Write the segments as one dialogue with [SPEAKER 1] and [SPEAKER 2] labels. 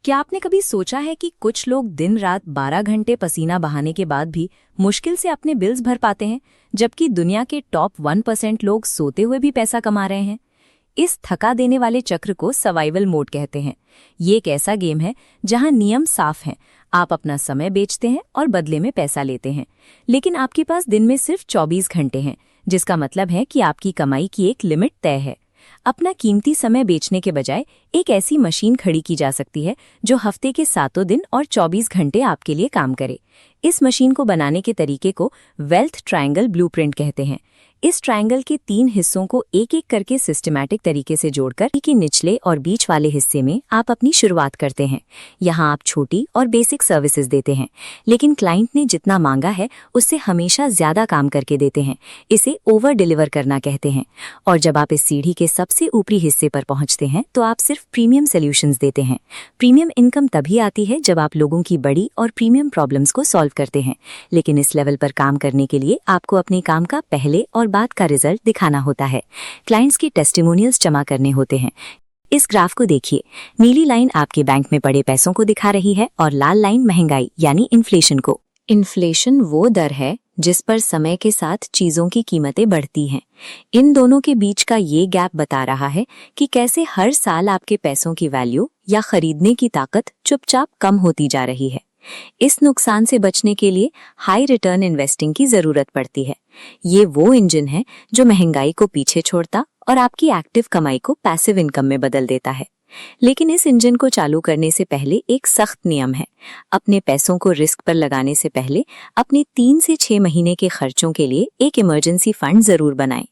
[SPEAKER 1] क्या आपने कभी सोचा है कि कुछ लोग दिन रात 12 घंटे पसीना बहाने के बाद भी मुश्किल से अपने बिल्स भर पाते हैं, जबकि दुनिया के टॉप 1% लोग सोते हुए भी पैसा कमा रहे हैं। इस थका देने वाले चक्र को सर्वाइवल मोड कहते हैं। ये एक ऐसा गेम है जहां नियम साफ हैं। आप अपना समय बेचते हैं और बदले में पैसा लेते हैं, लेकिन आपके पास दिन में सिर्फ 24 घंटे हैं, जिसका मतलब है कि आपकी कमाई की एक लिमिट तय है। अपना कीमती समय बेचने के बजाय एक ऐसी मशीन खड़ी की जा सकती है जो हफ्ते के 7 दिन और 24 घंटे आपके लिए काम करे। इस मशीन को बनाने के तरीके को वेल्थ ट्रायंगल ब्लूप्रिंट कहते हैं। इस ट्रायंगल के 3 हिस्सों को एक एक करके सिस्टमैटिक तरीके से जोड़कर के निचले और बीच वाले हिस्से में आप अपनी शुरुआत करते हैं। यहाँ आप छोटी और बेसिक सर्विसेज देते हैं, लेकिन क्लाइंट ने जितना मांगा है उससे हमेशा ज्यादा काम करके देते हैं। इसे ओवर डिलीवर करना कहते हैं। और जब आप इस सीढ़ी के सबसे ऊपरी हिस्से पर पहुंचते हैं तो आप सिर्फ प्रीमियम सोल्यूशंस देते हैं। प्रीमियम इनकम तभी आती है जब आप लोगों की बड़ी और प्रीमियम प्रॉब्लम्स को सॉल्व करते हैं, लेकिन इस लेवल पर काम करने के लिए आपको अपने काम का पहले और बाद का रिजल्ट दिखाना होता है। क्लाइंट्स के टेस्टिमोनियल्स जमा करने होते हैं। इस ग्राफ को देखिए, नीली लाइन आपके बैंक में पड़े पैसों को दिखा रही है और लाल लाइन महंगाई यानी इन्फ्लेशन को। इन्फ्लेशन वो दर है जिस पर समय के साथ चीजों की कीमतें बढ़ती हैं। इन दोनों के बीच का ये गैप बता रहा है कि कैसे हर साल आपके पैसों की वैल्यू या खरीदने की ताकत चुपचाप कम होती जा रही है। इस नुकसान से बचने के लिए हाई रिटर्न इन्वेस्टिंग की जरूरत पड़ती है। ये वो इंजन है जो महंगाई को पीछे छोड़ता और आपकी एक्टिव कमाई को पैसिव इनकम में बदल देता है। लेकिन इस इंजन को चालू करने से पहले एक सख्त नियम है। अपने पैसों को रिस्क पर लगाने से पहले अपने 3 से 6 महीने के खर्चों के लिए एक इमरजेंसी फंड जरूर बनाएं।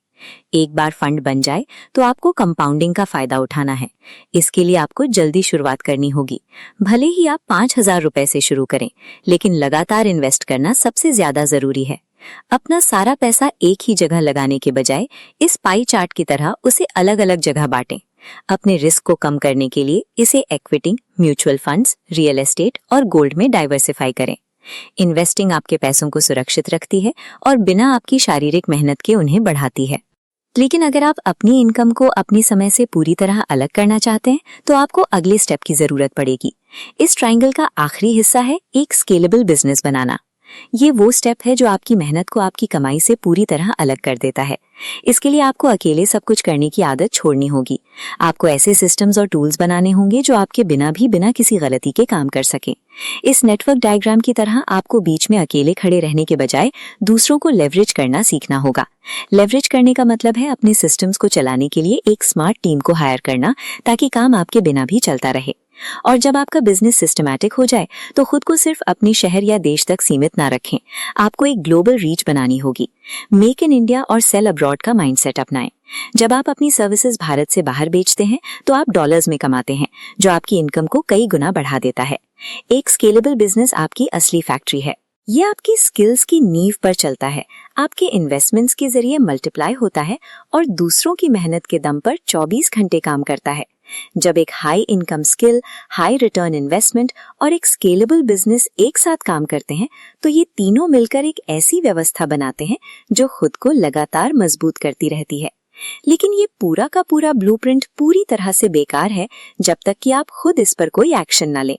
[SPEAKER 1] एक बार फंड बन जाए तो आपको कंपाउंडिंग का फायदा उठाना है। इसके लिए आपको जल्दी शुरुआत करनी होगी। भले ही आप 5,000 रुपए से शुरू करें, लेकिन लगातार इन्वेस्ट करना सबसे ज्यादा जरूरी है। अपना सारा पैसा एक ही जगह लगाने के बजाय इस पाई चार्ट की तरह उसे अलग अलग जगह बांटें। अपने रिस्क को कम करने के लिए इसे equity, mutual funds, real estate और गोल्ड में डाइवर्सिफाई करें। इन्वेस्टिंग आपके पैसों को सुरक्षित रखती है और बिना आपकी शारीरिक मेहनत के उन्हें बढ़ाती है। लेकिन अगर आप अपनी इनकम को अपनी समय से पूरी तरह अलग करना चाहते हैं तो आपको अगले स्टेप की जरूरत पड़ेगी। इस ट्रायंगल का आखिरी हिस्सा है एक स्केलेबल बिजनेस बनाना। ये वो स्टेप है जो आपकी मेहनत को आपकी कमाई से पूरी तरह अलग कर देता है। इसके लिए आपको अकेले सब कुछ करने की आदत छोड़नी होगी। आपको ऐसे सिस्टम्स और टूल्स बनाने होंगे जो आपके बिना किसी गलती के काम कर सकें। इस नेटवर्क डायग्राम की तरह आपको बीच में अकेले खड़े रहने के बजाय दूसरों को लेवरेज करना सीखना होगा। लेवरेज करने का मतलब है अपने सिस्टम्स को चलाने के लिए एक स्मार्ट टीम को हायर करना, ताकि काम आपके बिना भी चलता रहे। और जब आपका बिजनेस सिस्टमैटिक हो जाए तो खुद को सिर्फ अपने शहर या देश तक सीमित ना रखें। आपको एक ग्लोबल रीच बनानी होगी। मेक इन इंडिया और सेल अब्रॉड का माइंडसेट अपनाएं। जब आप अपनी सर्विसेज भारत से बाहर बेचते हैं तो आप डॉलर्स में कमाते हैं, जो आपकी इनकम को कई गुना बढ़ा देता है। एक स्केलेबल बिजनेस आपकी असली फैक्ट्री है। ये आपकी स्किल्स की नींव पर चलता है, आपके इन्वेस्टमेंट्स के जरिए मल्टीप्लाई होता है और दूसरों की मेहनत के दम पर 24 घंटे काम करता है। जब एक high income skill, high return investment और एक स्केलेबल बिजनेस एक साथ काम करते हैं तो ये तीनों मिलकर एक ऐसी व्यवस्था बनाते हैं जो खुद को लगातार मजबूत करती रहती है। लेकिन ये पूरा का पूरा ब्लूप्रिंट पूरी तरह से बेकार है जब तक कि आप खुद इस पर कोई एक्शन न लें।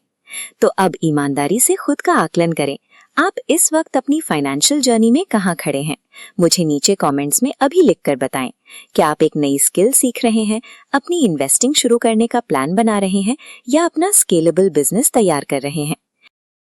[SPEAKER 1] तो अब ईमानदारी से खुद का आकलन करें। आप इस वक्त अपनी फाइनेंशियल जर्नी में कहाँ खड़े हैं? मुझे नीचे कमेंट्स में अभी लिखकर बताएं। क्या आप एक नई स्किल सीख रहे हैं, अपनी इन्वेस्टिंग शुरू करने का प्लान बना रहे हैं या अपना स्केलेबल बिजनेस तैयार कर रहे हैं?